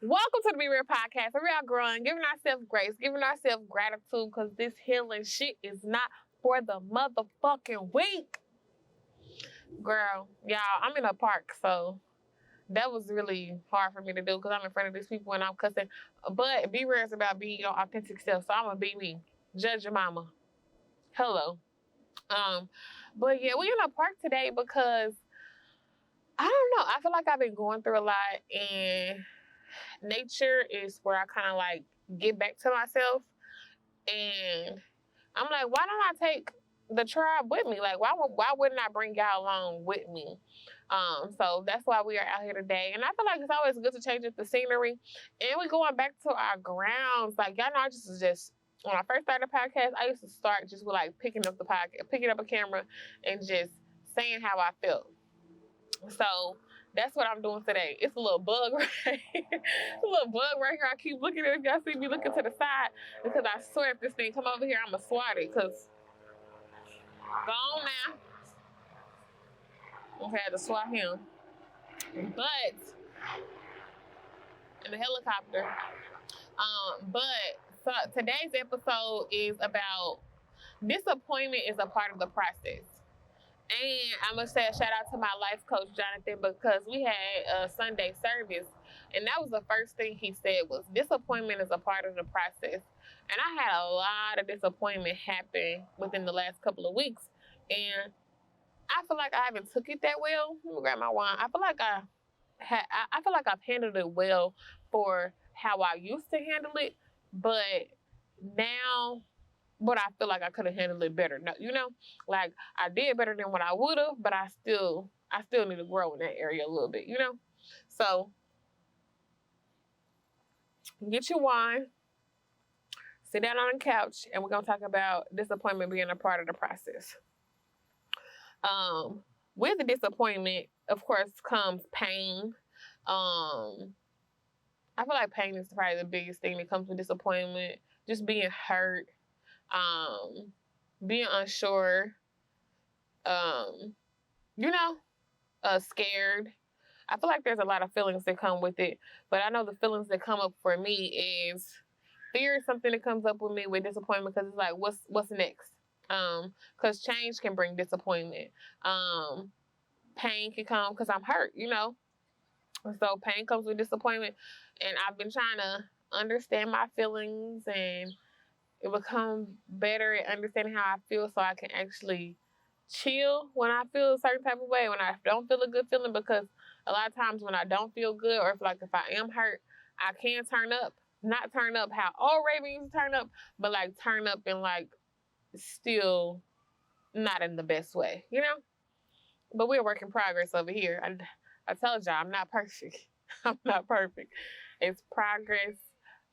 Welcome to the Be Real Podcast, where we are growing, giving ourselves grace, giving ourselves gratitude, because this healing shit is not for the motherfucking weak. Girl, y'all, I'm in a park, so that was really hard for me to do because I'm in front of these people and I'm cussing. But Be Real is about being your authentic self, so I'm going to be me. Judge your mama. Hello. But yeah, we're in a park today because I don't know. I feel like I've been going through a lot, and nature is where I kind of like get back to myself. And I'm like, why don't I take the tribe with me? Like, why wouldn't I bring y'all along with me? So that's why we are out here today. And I feel like it's always good to change up the scenery. And we're going back to our grounds. Like, y'all know, I just when I first started the podcast, I used to start just with like picking up a camera and just saying how I felt. So that's what I'm doing today. It's a little bug right here. It's a little bug right here. I keep looking at it. Y'all see me looking to the side because I swear if this thing come over here, I'm going to swat it because go on now. I had to swat him. But in the helicopter. But so today's episode is about disappointment is a part of the process. And I'm going to say a shout out to my life coach, Jonathan, because we had a Sunday service. And that was the first thing he said was disappointment is a part of the process. And I had a lot of disappointment happen within the last couple of weeks. And I feel like I haven't took it that well. Let me grab my wine. I feel like I've handled it well for how I used to handle it. But now... but I feel like I could have handled it better. No, like I did better than what I would have, but I still need to grow in that area a little bit, So get your wine, sit down on the couch, and we're gonna talk about disappointment being a part of the process. With the disappointment, of course, comes pain. I feel like pain is probably the biggest thing that comes with disappointment. Just being hurt. Being unsure, scared. I feel like there's a lot of feelings that come with it, but I know the feelings that come up for me is fear is something that comes up with me with disappointment because it's like, what's next? Because change can bring disappointment. Pain can come because I'm hurt, So pain comes with disappointment, and I've been trying to understand my feelings and it become better at understanding how I feel so I can actually chill when I feel a certain type of way, when I don't feel a good feeling, because a lot of times when I don't feel good or if I am hurt, I can turn up. Not turn up how old Raven used to turn up, but like turn up and like still not in the best way, But we're a work in progress over here. I told y'all I'm not perfect. I'm not perfect. It's progress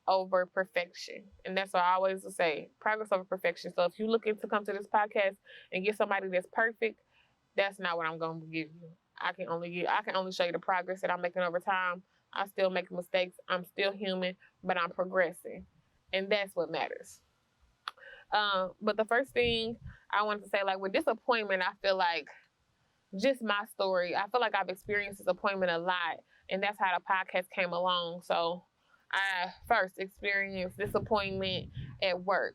over perfection. And that's what I always say, progress over perfection. So if you're looking to come to this podcast and get somebody that's perfect, that's not what I'm going to give you. I can only show you the progress that I'm making over time. I still make mistakes. I'm still human, but I'm progressing. And that's what matters. But the first thing I wanted to say, like with disappointment, I feel like just my story, I feel like I've experienced disappointment a lot. And that's how the podcast came along. So I first experienced disappointment at work.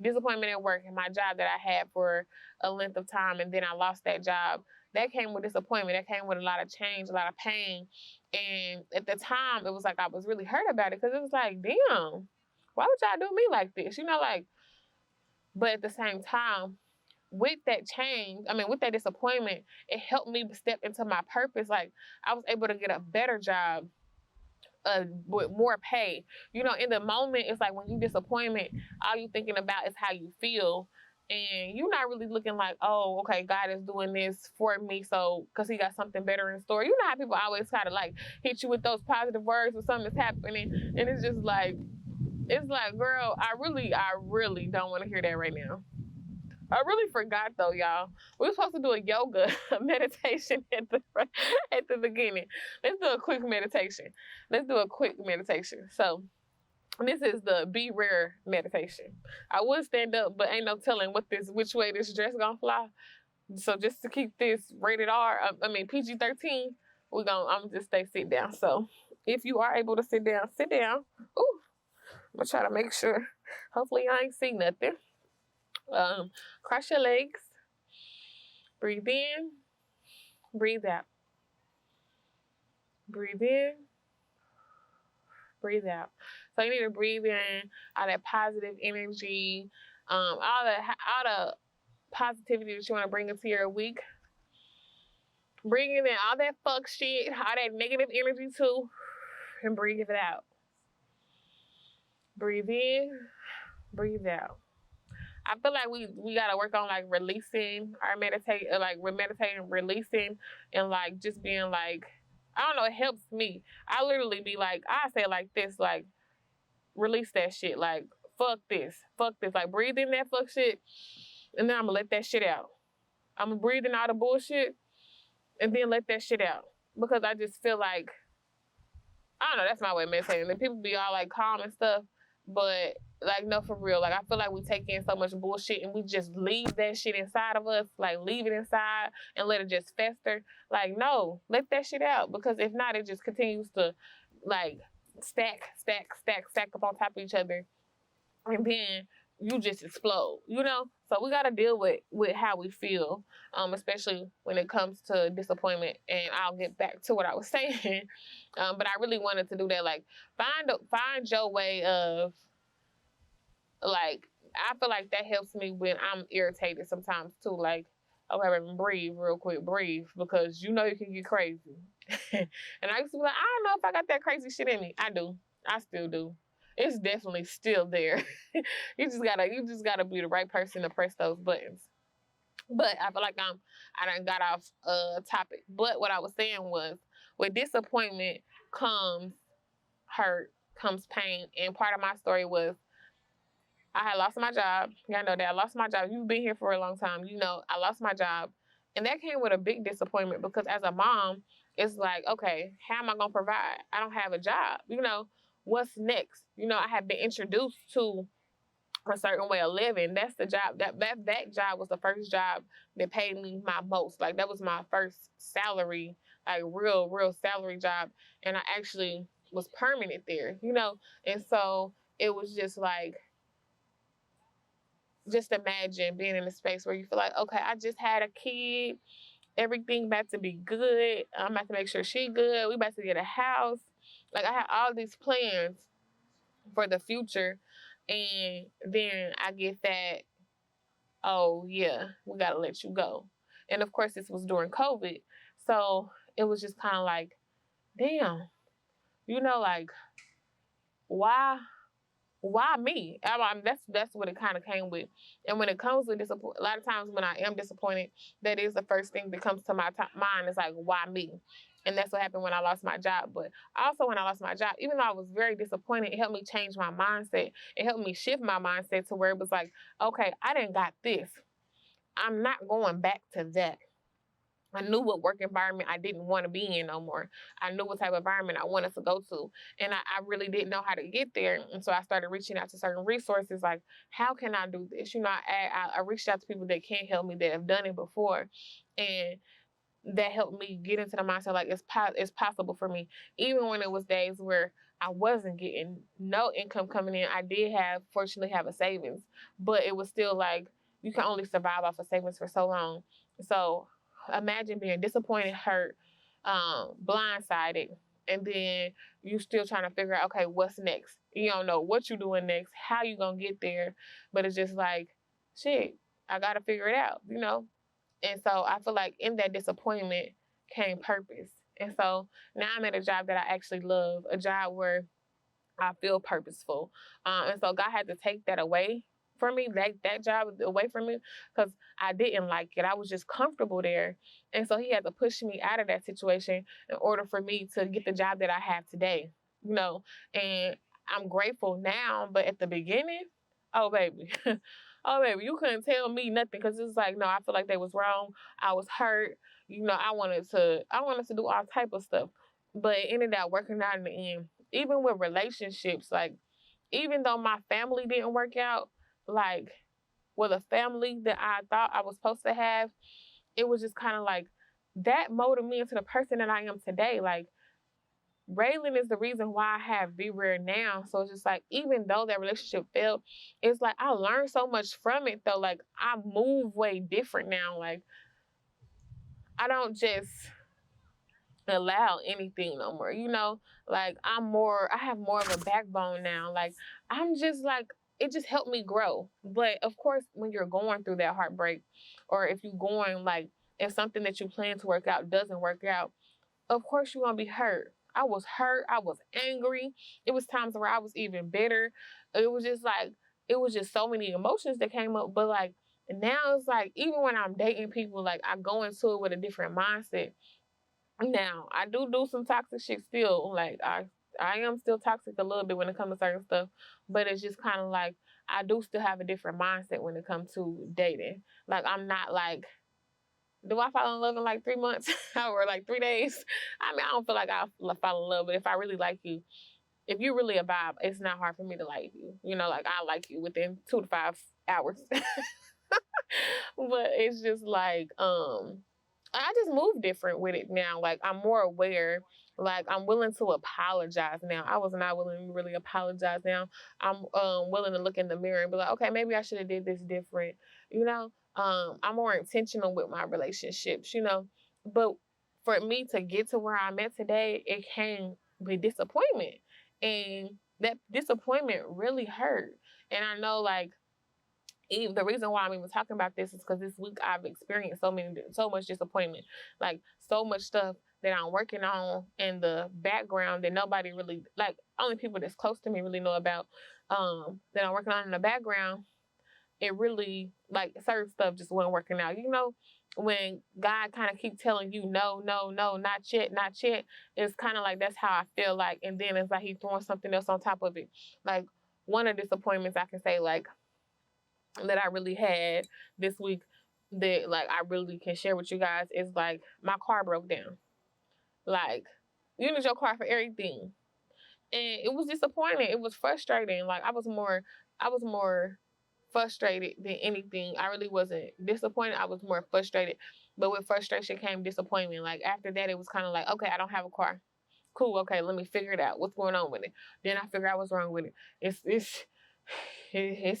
Disappointment at work in my job that I had for a length of time, and then I lost that job. That came with disappointment. That came with a lot of change, a lot of pain. And at the time, it was like I was really hurt about it because it was like, damn, why would y'all do me like this? But at the same time, with that disappointment, it helped me step into my purpose. Like I was able to get a better job with more pay. In the moment, it's like when you disappointment, all you thinking about is how you feel. And you're not really looking like, oh, okay, God is doing this for me, so because he got something better in store. You know how people always try to like hit you with those positive words when something's happening, and it's just like, girl, I really don't want to hear that right now. I really forgot though, y'all. We were supposed to do a yoga meditation at the beginning. Let's do a quick meditation. So this is the Be Rare meditation. I would stand up, but ain't no telling which way this dress gonna fly. So just to keep this rated R, PG-13, I'm just sit down. So If you are able to sit down, sit down. Ooh, I'm gonna try to make sure. Hopefully I ain't see nothing. Cross your legs. Breathe in. Breathe out. Breathe in. Breathe out. So you need to breathe in all that positive energy, all the positivity that you want to bring into your week. Bringing in all that fuck shit, all that negative energy too, and breathe it out. Breathe in, breathe out. I feel like we gotta work on like releasing our meditating, releasing, and like just being like, I don't know, it helps me. I literally be like, I say it like this, like, release that shit, like, fuck this, like, breathe in that fuck shit, and then I'm gonna let that shit out. I'm gonna breathe in all the bullshit, and then let that shit out, because I just feel like, I don't know, that's my way of meditating. The people be all like calm and stuff, but like, no, for real. Like, I feel like we take in so much bullshit and we just leave that shit inside of us, like leave it inside and let it just fester. Like, no, let that shit out, because if not, it just continues to like stack up on top of each other, and then you just explode, you know? So we gotta deal with how we feel, especially when it comes to disappointment. And I'll get back to what I was saying. But I really wanted to do that. Like, find your way of, like, I feel like that helps me when I'm irritated sometimes too. Like, okay, baby, breathe real quick, breathe, because you know you can get crazy. And I used to be like, I don't know if I got that crazy shit in me. I do. I still do. It's definitely still there. You just gotta be the right person to press those buttons. But I feel like I done got off topic. But what I was saying was, with disappointment comes hurt, comes pain. And part of my story was, I had lost my job. Y'all know that I lost my job. You've been here for a long time. You know, I lost my job. And that came with a big disappointment, because as a mom, it's like, okay, how am I going to provide? I don't have a job. You know, what's next? You know, I have been introduced to a certain way of living. That's the job. That job was the first job that paid me my most. Like, that was my first salary, like real salary job. And I actually was permanent there, you know? And so it was just like, just imagine being in a space where you feel like, okay, I just had a kid, everything about to be good. I'm about to make sure she good. We about to get a house. Like, I had all these plans for the future, and then I get that, oh yeah, we gotta let you go. And of course, this was during COVID, so it was just kind of like, damn, you know, like, why me? That's what it kind of came with. And when it comes with disappointment, a lot of times when I am disappointed, that is the first thing that comes to my mind, is like, why me? And that's what happened when I lost my job. But also, when I lost my job, even though I was very disappointed, it helped me change my mindset. It helped me shift my mindset to where it was like, okay, I didn't got this. I'm not going back to that. I knew what work environment I didn't want to be in no more. I knew what type of environment I wanted to go to. And I really didn't know how to get there. And so I started reaching out to certain resources, like, how can I do this? You know, I reached out to people that can help me, that have done it before. And that helped me get into the mindset, like, it's possible for me. Even when it was days where I wasn't getting no income coming in, I did fortunately have a savings. But it was still like, you can only survive off of savings for so long. So imagine being disappointed, hurt, blindsided, and then you still trying to figure out, okay, what's next? You don't know what you're doing next, how you gonna get there, but it's just like, shit, I gotta figure it out, you know? And so I feel like in that disappointment came purpose. And so now I'm at a job that I actually love, a job where I feel purposeful. And so God had to take that away from me, that job away from me, because I didn't like it. I was just comfortable there. And so he had to push me out of that situation in order for me to get the job that I have today, you know. And I'm grateful now, but at the beginning, oh baby, oh baby, you couldn't tell me nothing, because it's like, no, I feel like they was wrong. I was hurt. You know, I wanted to do all type of stuff, but it ended up working out in the end. Even with relationships, like, even though my family didn't work out, like, with a family that I thought I was supposed to have, it was just kind of like, that molded me into the person that I am today. Like, Raylan is the reason why I have Be Rare now. So it's just like, even though that relationship failed, it's like I learned so much from it though. Like I move way different now. Like I don't just allow anything no more, you know? Like I have more of a backbone now. Like I'm just like, it just helped me grow. But of course, when you're going through that heartbreak, or if you're going like, if something that you plan to work out doesn't work out, of course you're gonna be hurt. I was hurt. I was angry. It was times where I was even bitter. It was just like, it was just so many emotions that came up. But like now it's like, even when I'm dating people, like I go into it with a different mindset. Now I do some toxic shit still. Like I am still toxic a little bit when it comes to certain stuff, but it's just kind of like I do still have a different mindset when it comes to dating. Like I'm not like, do I fall in love in like 3 months or like 3 days? I mean, I don't feel like I'll fall in love, but if I really like you, if you really a vibe, it's not hard for me to like you. You know, like I like you within 2 to 5 hours. But it's just like, I just move different with it now. Like I'm more aware. Like I'm willing to apologize now. I was not willing to really apologize now. I'm willing to look in the mirror and be like, okay, maybe I should have did this different. You know, I'm more intentional with my relationships. You know, but for me to get to where I'm at today, it came with disappointment, and that disappointment really hurt. And I know, like, even the reason why I'm even talking about this is because this week I've experienced so much disappointment, like so much stuff that I'm working on in the background that nobody really, like, only people that's close to me really know about. That I'm working on in the background. It really, like, certain stuff just wasn't working out. You know, when God kind of keep telling you no, no, no, not yet, not yet. It's kind of like that's how I feel like, and then it's like He throwing something else on top of it. Like one of the disappointments I can say, like, that I really had this week, that like I really can share with you guys, is like my car broke down. Like, you need your car for everything. And it was disappointing. It was frustrating. Like I was more frustrated than anything. I really wasn't disappointed. I was more frustrated. But with frustration came disappointment. Like after that, it was kind of like, okay, I don't have a car. Cool. Okay, let me figure it out. What's going on with it? Then I figure out what's wrong with it. It's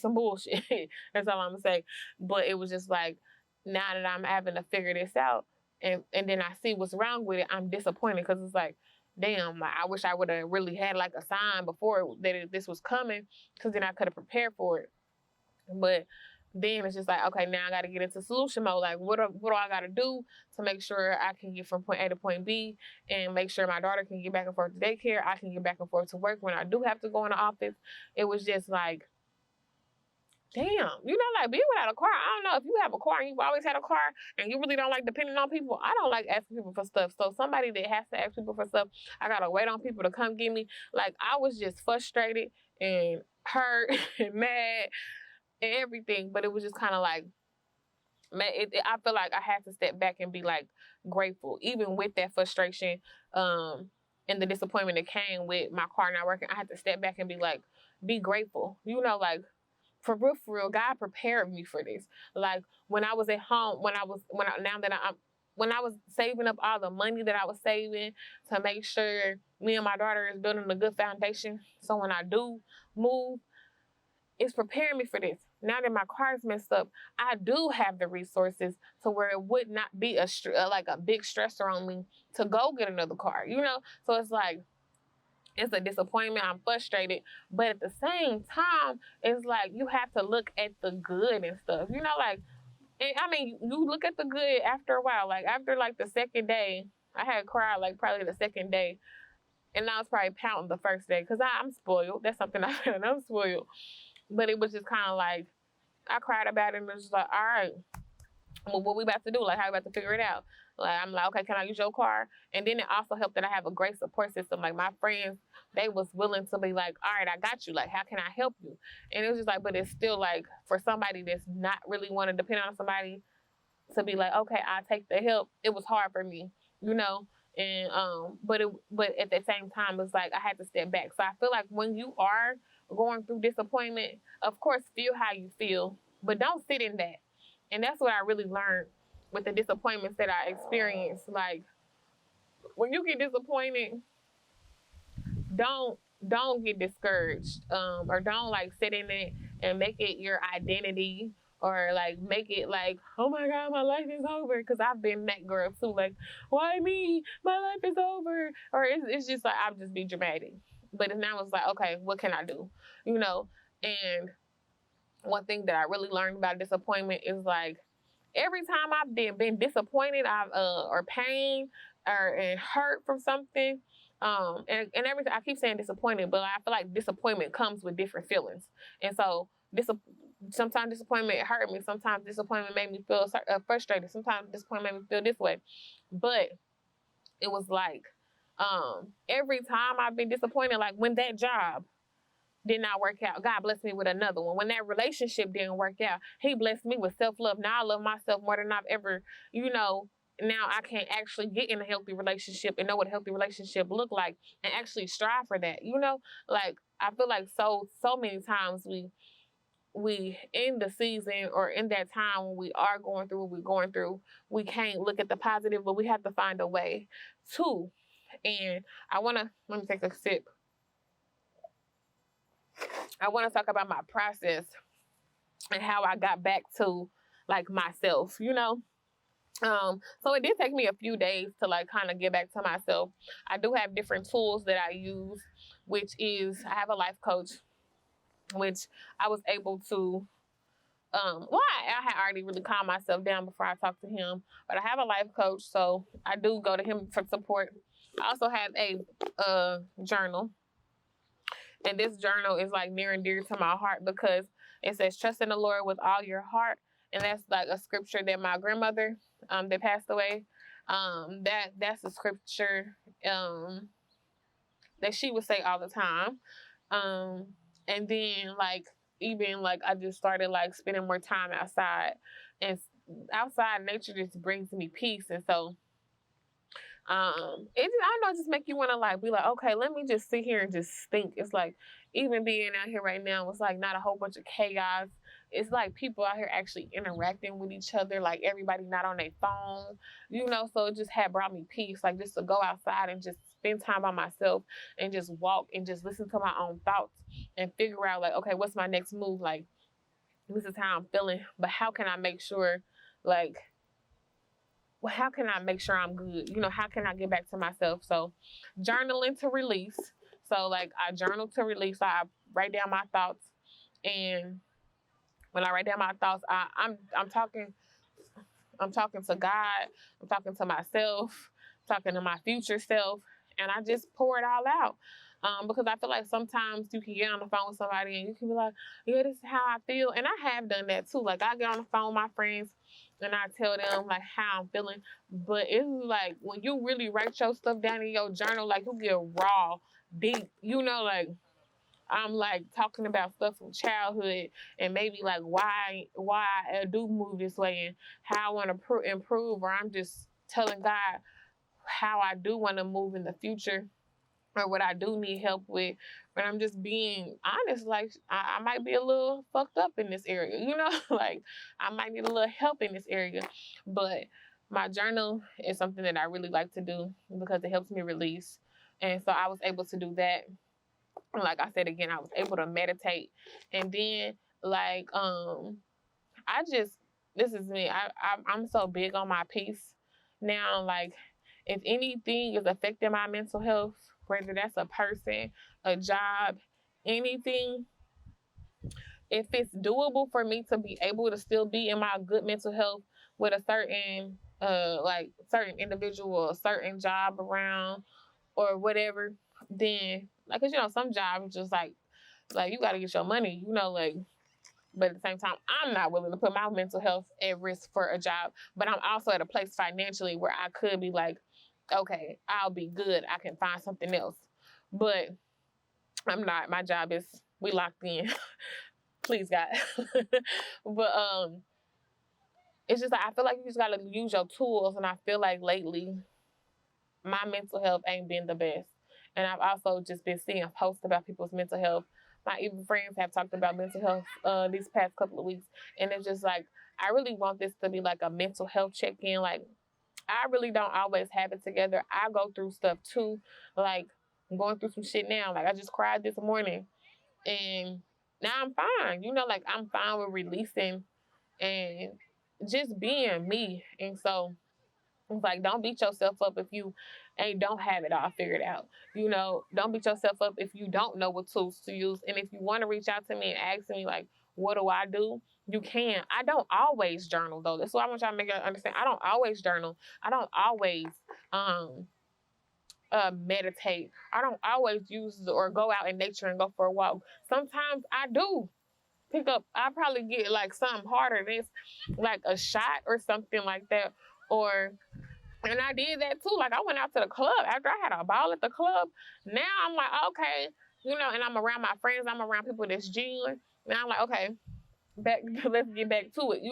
some bullshit. That's all I'm gonna say. But it was just like, now that I'm having to figure this out, and then I see what's wrong with it, I'm disappointed because it's like, damn, like, I wish I would have really had like a sign before that this was coming, because then I could have prepared for it. But then it's just like, okay, now I got to get into solution mode. Like, what do I got to do to make sure I can get from point A to point B, and make sure my daughter can get back and forth to daycare, I can get back and forth to work when I do have to go in the office. It was just like, damn, you know, like being without a car. I don't know, if you have a car and you've always had a car and you really don't like depending on people. I don't like asking people for stuff. So somebody that has to ask people for stuff, I gotta wait on people to come get me. Like I was just frustrated and hurt and mad and everything. But it was just kind of like, man, I feel like I had to step back and be like grateful, even with that frustration, and the disappointment that came with my car not working. I had to step back and be like, be grateful. You know, like, for real, God prepared me for this. Like when I was at home, when I was saving up all the money that I was saving to make sure me and my daughter is building a good foundation. So when I do move, it's preparing me for this. Now that my car is messed up, I do have the resources to where it would not be like a big stressor on me to go get another car. You know, so it's like, it's a disappointment. I'm frustrated. But at the same time, it's like you have to look at the good and stuff. You know, like, and I mean, you look at the good after a while. Like, after like the second day, I had cried like probably the second day. And I was probably pouting the first day because I'm spoiled. That's something I found. I'm spoiled. But it was just kind of like, I cried about it and it was just like, all right, well, what we about to do? Like, how we about to figure it out? Like, I'm like, okay, can I use your car? And then it also helped that I have a great support system. Like, my friends, they was willing to be like, all right, I got you. Like, how can I help you? And it was just like, but it's still like, for somebody that's not really want to depend on somebody to be like, okay, I'll take the help. It was hard for me, you know? And, but at the same time, it's like, I had to step back. So I feel like when you are going through disappointment, of course, feel how you feel, but don't sit in that. And that's what I really learned with the disappointments that I experienced. Like, when you get disappointed, don't don't get discouraged, or don't like sit in it and make it your identity, or like make it like, oh my god, my life is over, because I've been that girl too, like, why me, my life is over, or it's just like I'll just be dramatic. But now it's like, okay, what can I do, you know? And one thing that I really learned about disappointment is like, every time I've been disappointed, I've or pain or and hurt from something, and everything. I keep saying disappointed, but I feel like disappointment comes with different feelings, and so sometimes disappointment hurt me. Sometimes disappointment made me feel frustrated. Sometimes disappointment made me feel this way, but it was like, every time I've been disappointed, like when that job did not work out, God blessed me with another one. When that relationship didn't work out, He blessed me with self-love. Now I love myself more than I've ever, you know. Now I can actually get in a healthy relationship and know what a healthy relationship look like, and actually strive for that. You know, like I feel like so many times we in the season or in that time when we are going through what we're going through, we can't look at the positive, but we have to find a way to. And let me take a sip. I want to talk about my process and how I got back to like myself, you know. So it did take me a few days to like kind of get back to myself. I do have different tools that I use, which is I have a life coach, which I was able to I had already really calmed myself down before I talked to him, but I have a life coach, so I do go to him for support. I also have a journal, and this journal is like near and dear to my heart because it says, trust in the Lord with all your heart. And that's like a scripture that my grandmother, that passed away, that's a scripture that she would say all the time. And then like, even like I just started like spending more time outside, and outside nature just brings me peace. And so I know, just make you want to like be like, okay, let me just sit here and just think. It's like, even being out here right now, it's like not a whole bunch of chaos. It's like people out here actually interacting with each other, like everybody not on their phone, you know. So it just had brought me peace, like just to go outside and just spend time by myself and just walk and just listen to my own thoughts and figure out like, okay, what's my next move? Like, this is how I'm feeling, but how can I make sure, like, well, how can I make sure I'm good? You know, how can I get back to myself? So, journaling to release. So, like, I journal to release. I write down my thoughts, and when I write down my thoughts, I'm talking to God. I'm talking to myself. I'm talking to my future self, and I just pour it all out. Because I feel like sometimes you can get on the phone with somebody and you can be like, yeah, this is how I feel. And I have done that too. Like, I get on the phone with my friends and I tell them like how I'm feeling. But it's like when you really write your stuff down in your journal, like you get raw, deep, you know, like I'm like talking about stuff from childhood and maybe like why I do move this way and how I want to improve, or I'm just telling God how I do want to move in the future, or what I do need help with. But I'm just being honest, like I might be a little fucked up in this area, you know, like I might need a little help in this area. But my journal is something that I really like to do because it helps me release. And so I was able to do that. Like I said again, I was able to meditate. And then like I just, this is me. I'm so big on my peace now. Like, if anything is affecting my mental health, whether that's a person, a job, anything, if it's doable for me to be able to still be in my good mental health with a certain like certain individual, a certain job around or whatever, then like, cause you know some jobs just like you got to get your money, you know, like. But at the same time, I'm not willing to put my mental health at risk for a job. But I'm also at a place financially where I could be like, okay, I'll be good. I can find something else. But I'm not. My job is, we locked in. Please, God. But it's just like I feel like you just gotta use your tools, and I feel like lately my mental health ain't been the best. And I've also just been seeing posts about people's mental health. My even friends have talked about mental health these past couple of weeks. And it's just like, I really want this to be like a mental health check-in. Like, I really don't always have it together. I go through stuff too. Like, I'm going through some shit now. Like I just cried this morning, and now I'm fine. Like I'm fine with releasing and just being me. And so it's like, don't beat yourself up if you don't have it all figured out. Don't beat yourself up if you don't know what tools to use. And if you want to reach out to me and ask me, like, what do I do? You can. I don't always journal, though. That's what I want y'all to make you understand. I don't always journal. I don't always meditate. I don't always use or go out in nature and go for a walk. Sometimes I do pick up, I probably get like something harder than this, like a shot or something like that. And I did that too. Like I went out to the club after I had a ball at the club. Now I'm like, okay, and I'm around my friends, I'm around people that's genuine. Now I'm like, okay, back let's get back to it.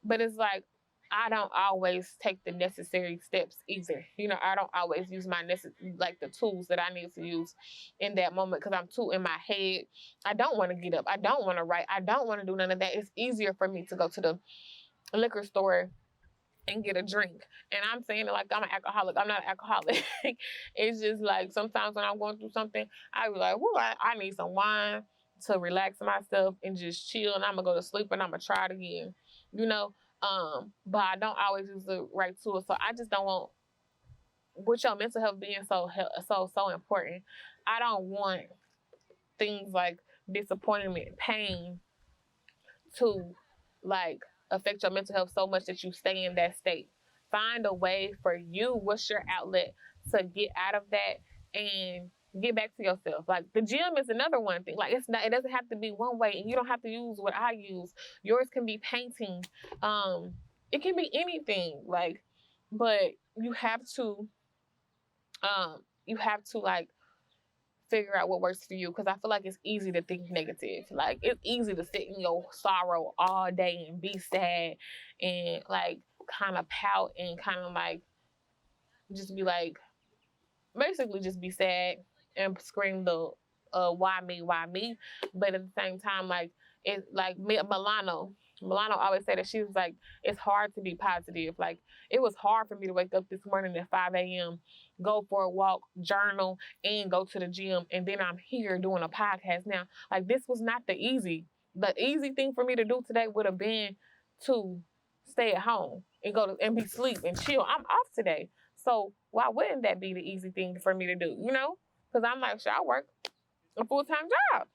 But it's like I don't always take the necessary steps either. I don't always use like the tools that I need to use in that moment because I'm too in my head. I don't want to get up. I don't want to write. I don't want to do none of that. It's easier for me to go to the liquor store and get a drink. And I'm saying it like I'm an alcoholic. I'm not an alcoholic. It's just like sometimes when I'm going through something, I be like, well, I need some wine to relax myself and just chill, and I'm gonna go to sleep and I'm gonna try it again. You know? But I don't always use the right tools. So I just don't want, with your mental health being so important, I don't want things like disappointment, pain to like affect your mental health so much that you stay in that state. Find a way for you, what's your outlet to get out of that and get back to yourself. Like the gym is another one thing. Like it doesn't have to be one way, and you don't have to use what I use. Yours can be painting. It can be anything. Like, but you have to like figure out what works for you, because I feel like it's easy to think negative. Like it's easy to sit in your sorrow all day and be sad and like kind of pout and kind of like just be like basically just be sad and scream the why me, but at the same time, like it's like Milano always said that she was like, it's hard to be positive. Like it was hard for me to wake up this morning at 5 a.m., go for a walk, journal, and go to the gym, and then I'm here doing a podcast now. Like this was not the easy thing for me to do today would have been to stay at home and go to and be sleep and chill. I'm off today. So why wouldn't that be the easy thing for me to do, Because I'm like, sure, I work a full-time job.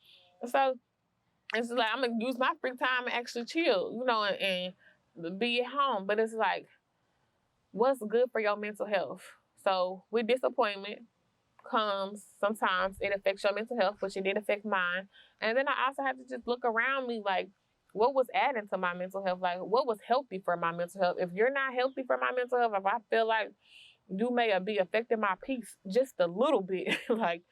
So it's like I'm going to use my free time and actually chill, and be at home. But it's like, what's good for your mental health? So with disappointment comes, sometimes it affects your mental health, which it did affect mine. And then I also have to just look around me like, what was adding to my mental health? Like, what was healthy for my mental health? If you're not healthy for my mental health, if I feel like you may be affecting my peace just a little bit, like,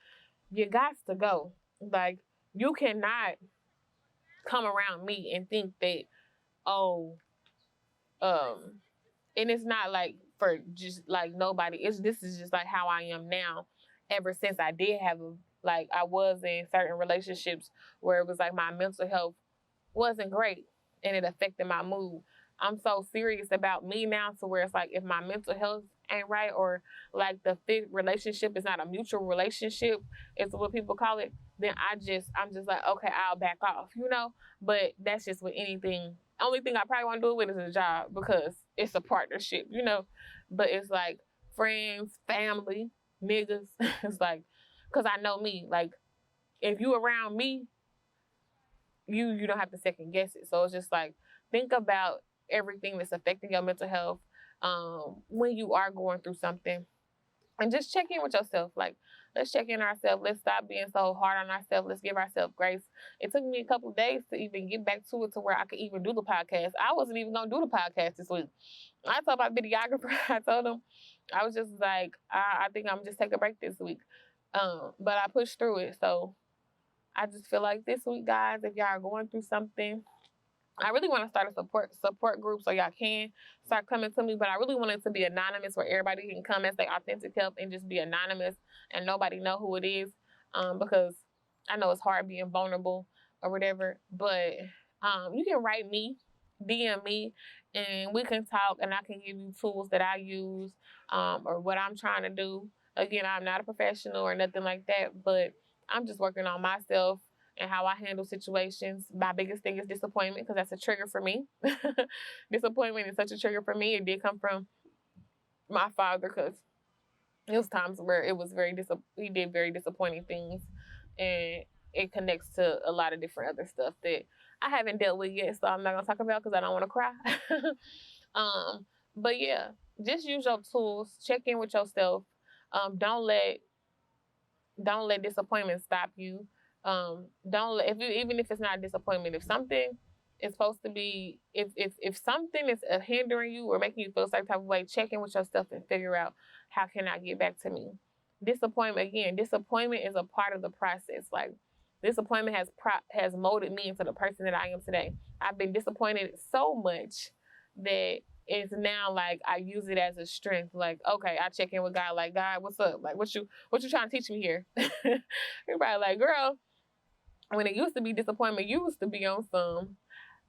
you got to go. Like, you cannot come around me and think that, oh, and it's not like for just like nobody. This is just like how I am now. Ever since I did have I was in certain relationships where it was like my mental health wasn't great and it affected my mood. I'm so serious about me now to where it's like if my mental health ain't right, or like the fit relationship is not a mutual relationship, is what people call it, then I'm just like, okay, I'll back off, But that's just with anything. Only thing I probably want to do with is a job because it's a partnership, But it's like friends, family, niggas. It's like, because I know me. Like, if you around me, you don't have to second guess it. So it's just like, think about everything that's affecting your mental health when you are going through something, and just check in with yourself. Like, let's check in ourselves. Let's stop being so hard on ourselves. Let's give ourselves grace. It took me a couple of days to even get back to it to where I could even do the podcast. I wasn't even going to do the podcast this week. I told my videographer, I told him, I was just like, I think I'm just take a break this week. But I pushed through it. So I just feel like this week, guys, if y'all are going through something, I really want to start a support group so y'all can start coming to me, but I really want it to be anonymous where everybody can come as their authentic self and just be anonymous and nobody know who it is, because I know it's hard being vulnerable or whatever, but you can write me, DM me, and we can talk, and I can give you tools that I use or what I'm trying to do Again, I'm not a professional or nothing like that, but I'm just working on myself and how I handle situations. My biggest thing is disappointment because that's a trigger for me. Disappointment is such a trigger for me. It did come from my father because it was times where it was he did very disappointing things, and it connects to a lot of different other stuff that I haven't dealt with yet, so I'm not gonna talk about because I don't want to cry. um, but yeah, just use your tools. Check in with yourself. Don't let disappointment stop you. Don't let, if you, even if it's not disappointment, if something is supposed to be, if something is hindering you or making you feel a certain type of way, check in with yourself and figure out how can I get back to me. Disappointment is a part of the process. Like disappointment has molded me into the person that I am today. I've been disappointed so much that it's now like I use it as a strength. Like, okay, I check in with God, like, God, what's up? Like what you trying to teach me here? You're probably like, girl, when it used to be disappointment, you used to be on some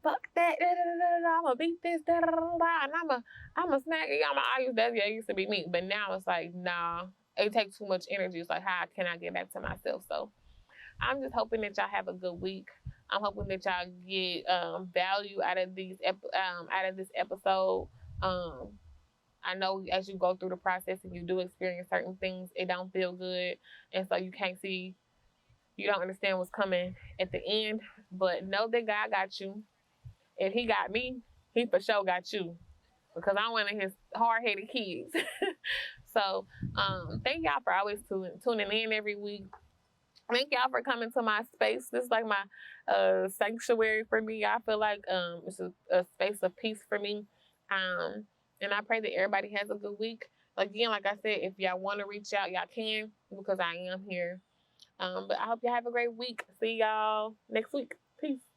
fuck that, I'm gonna beat this, and I'm a smack it. That used to be me. But now it's like, nah, it takes too much energy. It's like, how can I get back to myself? So I'm just hoping that y'all have a good week. I'm hoping that y'all get value out of this episode. I know as you go through the process and you do experience certain things, it don't feel good, and so you don't understand what's coming at the end. But know that God got you. If He got me, He for sure got you, because I'm one of His hard-headed kids. So thank y'all for always tuning in every week. Thank y'all for coming to my space. This is like my sanctuary for me. I feel like it's a space of peace for me. And I pray that everybody has a good week. Again, like I said, if y'all want to reach out, y'all can, because I am here. But I hope y'all have a great week. See y'all next week. Peace.